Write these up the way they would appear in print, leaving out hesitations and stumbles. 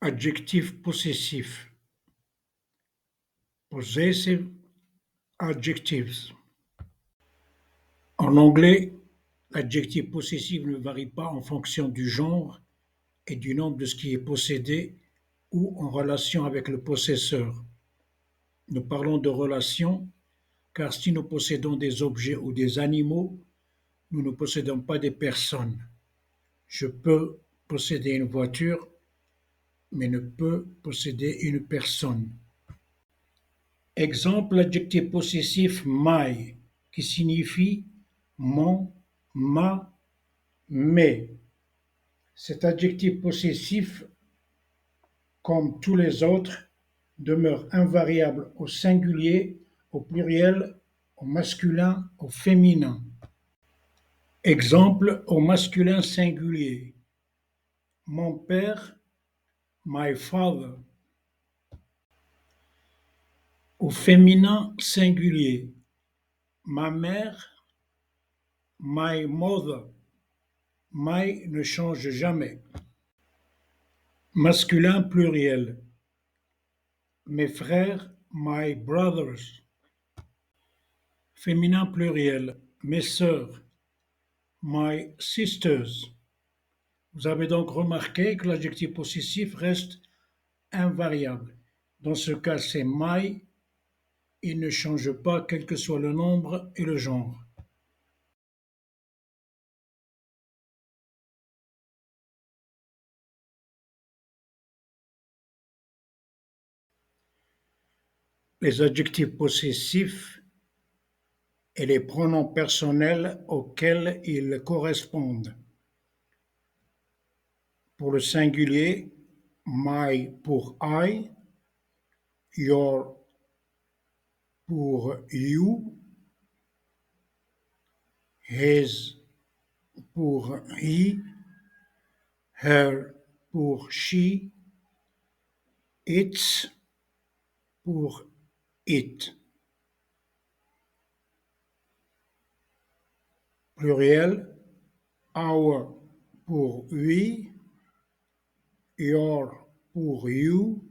Adjectif possessif. Possessive adjectives. En anglais, l'adjectif possessif ne varie pas en fonction du genre et du nombre de ce qui est possédé ou en relation avec le possesseur. Nous parlons de relation car si nous possédons des objets ou des animaux, nous ne possédons pas des personnes. Je peux posséder une voiture, mais ne peux posséder une personne. Exemple, l'adjectif possessif my, qui signifie mon, ma, mes. Cet adjectif possessif, comme tous les autres, demeure invariable au singulier, au pluriel, au masculin, au féminin. Exemple, au masculin singulier. Mon père, my father. Au féminin singulier. Ma mère, my mother. My ne change jamais. Masculin pluriel. Mes frères, my brothers. Féminin pluriel. Mes sœurs, my sisters. Vous avez donc remarqué que l'adjectif possessif reste invariable. Dans ce cas, c'est my. Il ne change pas quel que soit le nombre et le genre. Les adjectifs possessifs et les pronoms personnels auxquels ils correspondent. Pour le singulier, my pour I, your pour you, his pour he, her pour she, its pour it. Pluriel, our pour we, your pour you,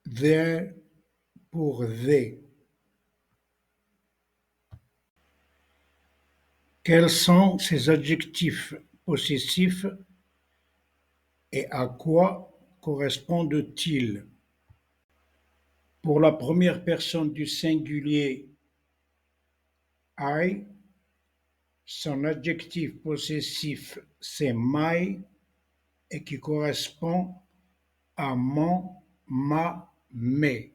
their pour they. Quels sont ces adjectifs possessifs et à quoi correspondent-ils? Pour la première personne du singulier I, son adjectif possessif c'est my et qui correspond à mon, ma, mes.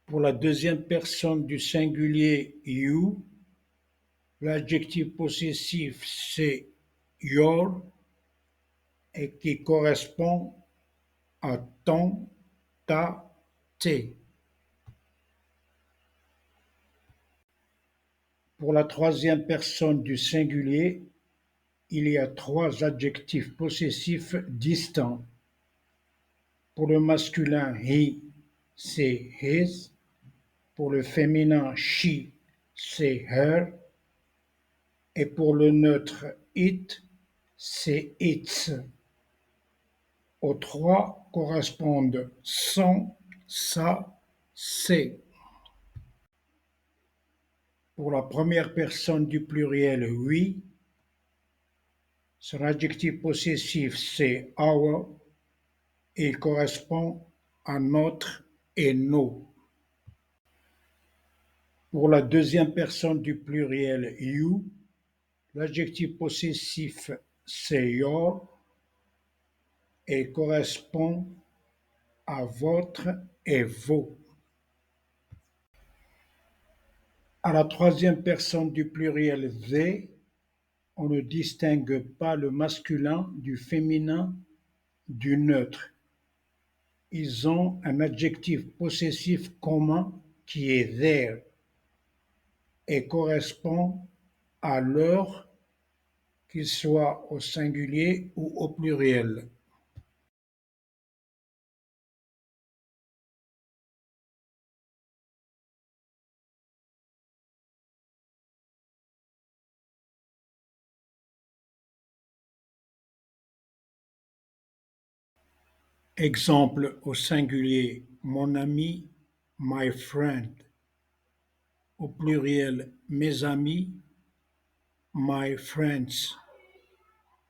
Pour la deuxième personne du singulier you, l'adjectif possessif c'est your et qui correspond à ton, ta, tes. Pour la troisième personne du singulier, il y a trois adjectifs possessifs distincts. Pour le masculin he, c'est his. Pour le féminin she, c'est her. Et pour le neutre it, c'est its. Aux trois correspondent son, sa, ses. Pour la première personne du pluriel we, son adjectif possessif c'est our et il correspond à notre et nos. Pour la deuxième personne du pluriel you, l'adjectif possessif c'est your et il correspond à votre et vos. À la troisième personne du pluriel they, on ne distingue pas le masculin du féminin du neutre. Ils ont un adjectif possessif commun qui est their et correspond à leur, qu'il soit au singulier ou au pluriel. Exemple au singulier, mon ami, my friend. Au pluriel, mes amis, my friends.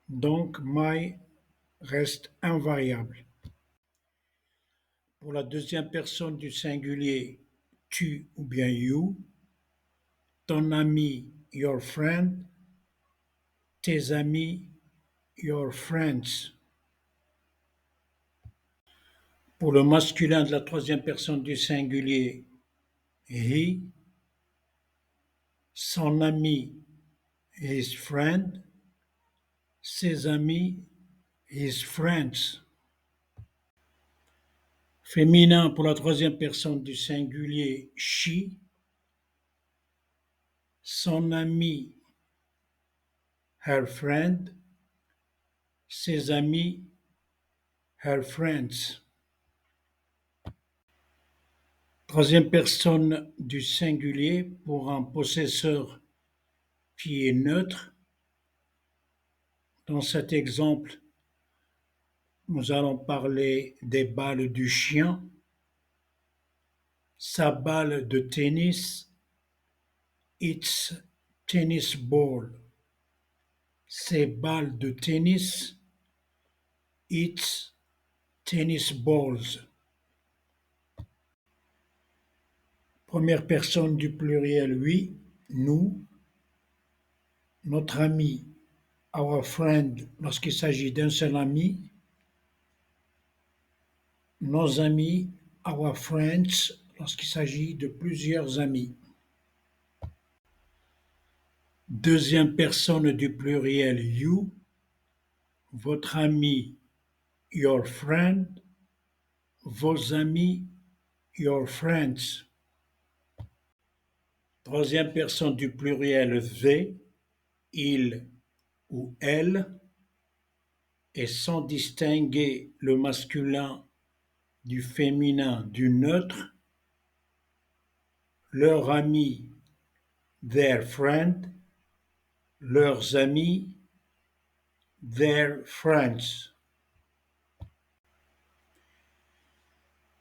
Donc, my reste invariable. Pour la deuxième personne du singulier, tu ou bien you, ton ami, your friend, tes amis, your friends. Pour le masculin de la troisième personne du singulier, he, son ami, his friend, ses amis, his friends. Féminin pour la troisième personne du singulier, she, son ami, her friend, ses amis, her friends. Troisième personne du singulier pour un possesseur qui est neutre. Dans cet exemple, nous allons parler des balles du chien, sa balle de tennis, its tennis ball, ses balles de tennis, its tennis balls. Première personne du pluriel, oui, nous, notre ami, our friend, lorsqu'il s'agit d'un seul ami, nos amis, our friends, lorsqu'il s'agit de plusieurs amis. Deuxième personne du pluriel, you, votre ami, your friend, vos amis, your friends. Troisième personne du pluriel, they, il ou elle, et sans distinguer le masculin du féminin du neutre, leur ami, their friend, leurs amis, their friends.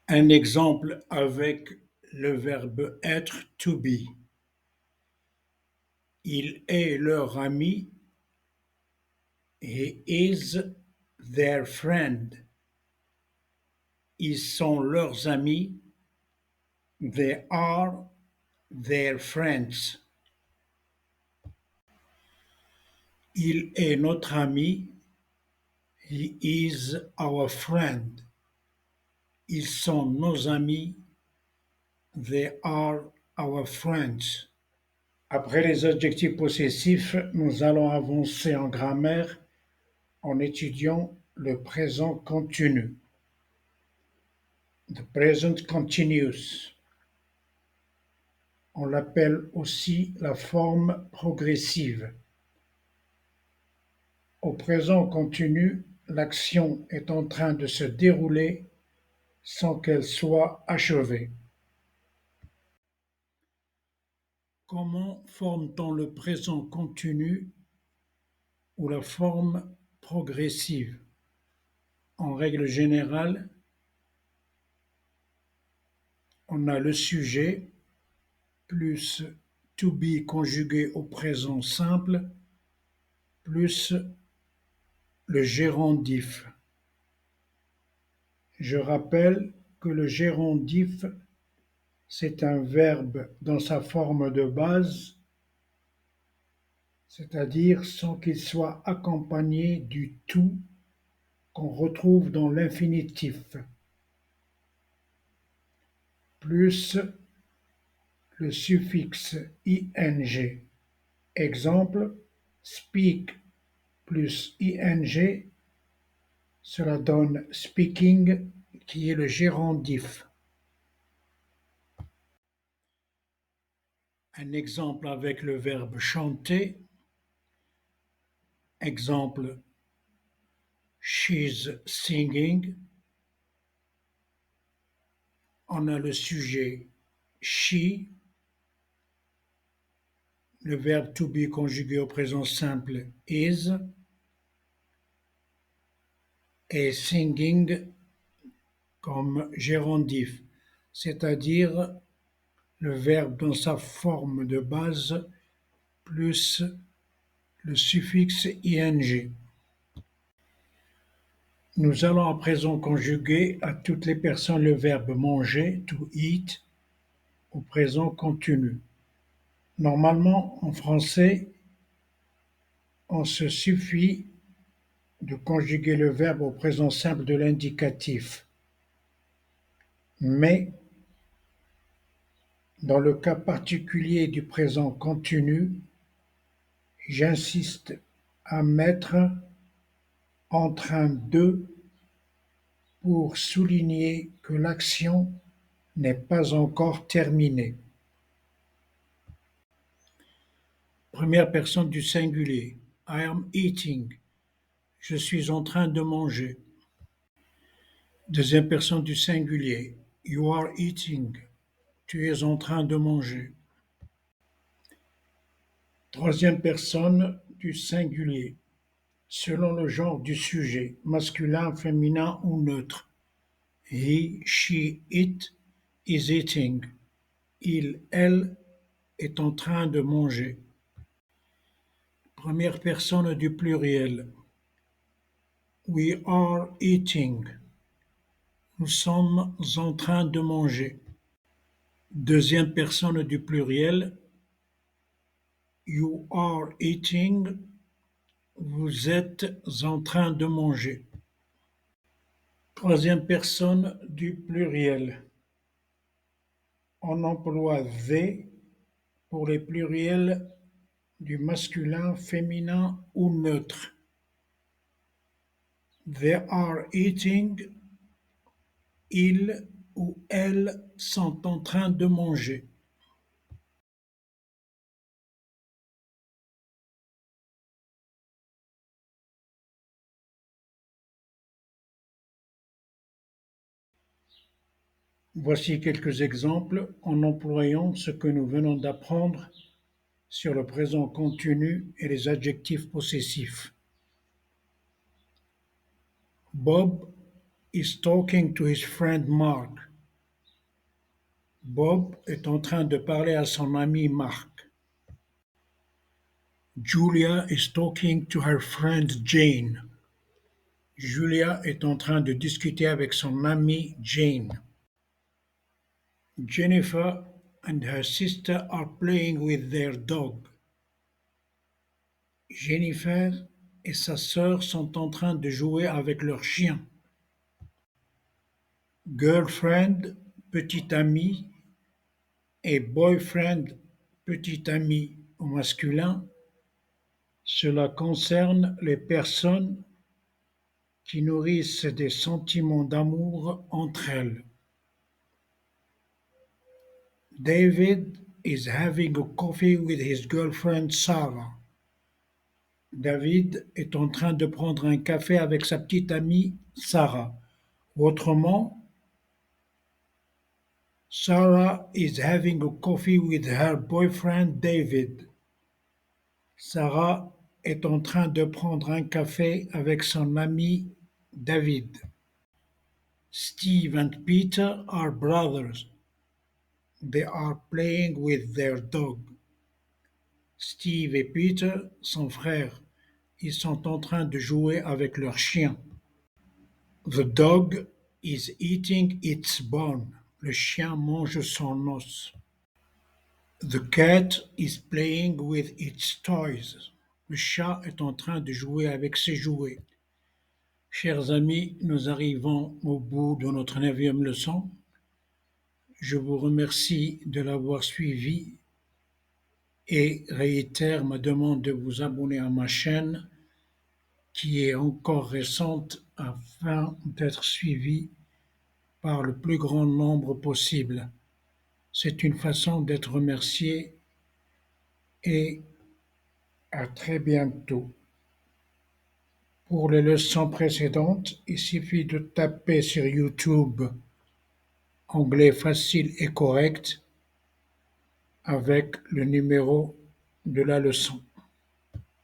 Un exemple avec le verbe être, to be. Il est leur ami. He is their friend. Ils sont leurs amis. They are their friends. Il est notre ami. He is our friend. Ils sont nos amis. They are our friends. Après les adjectifs possessifs, nous allons avancer en grammaire en étudiant le présent continu. The present continuous. On l'appelle aussi la forme progressive. Au présent continu, l'action est en train de se dérouler sans qu'elle soit achevée. Comment forme-t-on le présent continu ou la forme progressive? En règle générale, on a le sujet plus to be conjugué au présent simple plus le gérondif. Je rappelle que le gérondif, c'est un verbe dans sa forme de base, c'est-à-dire sans qu'il soit accompagné du tout qu'on retrouve dans l'infinitif, plus le suffixe ing. Exemple, speak plus ing, cela donne speaking qui est le gérondif. Un exemple avec le verbe chanter. Exemple, she's singing. On a le sujet she, le verbe to be conjugué au présent simple is, et singing comme gérondif, c'est-à-dire le verbe dans sa forme de base plus le suffixe ing. Nous allons à présent conjuguer à toutes les personnes le verbe manger, to eat, au présent continu. Normalement, en français, on se suffit de conjuguer le verbe au présent simple de l'indicatif. Mais, dans le cas particulier du présent continu, j'insiste à mettre en train de pour souligner que l'action n'est pas encore terminée. Première personne du singulier. I am eating. Je suis en train de manger. Deuxième personne du singulier. You are eating. Tu es en train de manger. Troisième personne du singulier. Selon le genre du sujet, masculin, féminin ou neutre. He, she, it is eating. Il, elle est en train de manger. Première personne du pluriel. We are eating. Nous sommes en train de manger. Deuxième personne du pluriel. You are eating. Vous êtes en train de manger. Troisième personne du pluriel. On emploie they pour les pluriels du masculin, féminin ou neutre. They are eating. Ils ou elles sont en train de manger. Voici quelques exemples en employant ce que nous venons d'apprendre sur le présent continu et les adjectifs possessifs. Bob is talking to his friend Mark. Bob est en train de parler à son ami Mark. Julia is talking to her friend Jane. Julia est en train de discuter avec son amie Jane. Jennifer and her sister are playing with their dog. Jennifer et sa sœur sont en train de jouer avec leur chien. Girlfriend, petite amie, et boyfriend, petit ami au masculin, cela concerne les personnes qui nourrissent des sentiments d'amour entre elles. David is having a coffee with his girlfriend Sarah. David est en train de prendre un café avec sa petite amie Sarah. Autrement, Sarah is having a coffee with her boyfriend David. Sarah est en train de prendre un café avec son ami David. Steve and Peter are brothers. They are playing with their dog. Steve et Peter sont frères. Ils sont en train de jouer avec leur chien. The dog is eating its bone. Le chien mange son os. The cat is playing with its toys. Le chat est en train de jouer avec ses jouets. Chers amis, nous arrivons au bout de notre 9e leçon. Je vous remercie de l'avoir suivi et réitère ma demande de vous abonner à ma chaîne qui est encore récente afin d'être suivie par le plus grand nombre possible. C'est une façon d'être remercié et à très bientôt. Pour les leçons précédentes, il suffit de taper sur YouTube Anglais facile et correct avec le numéro de la leçon.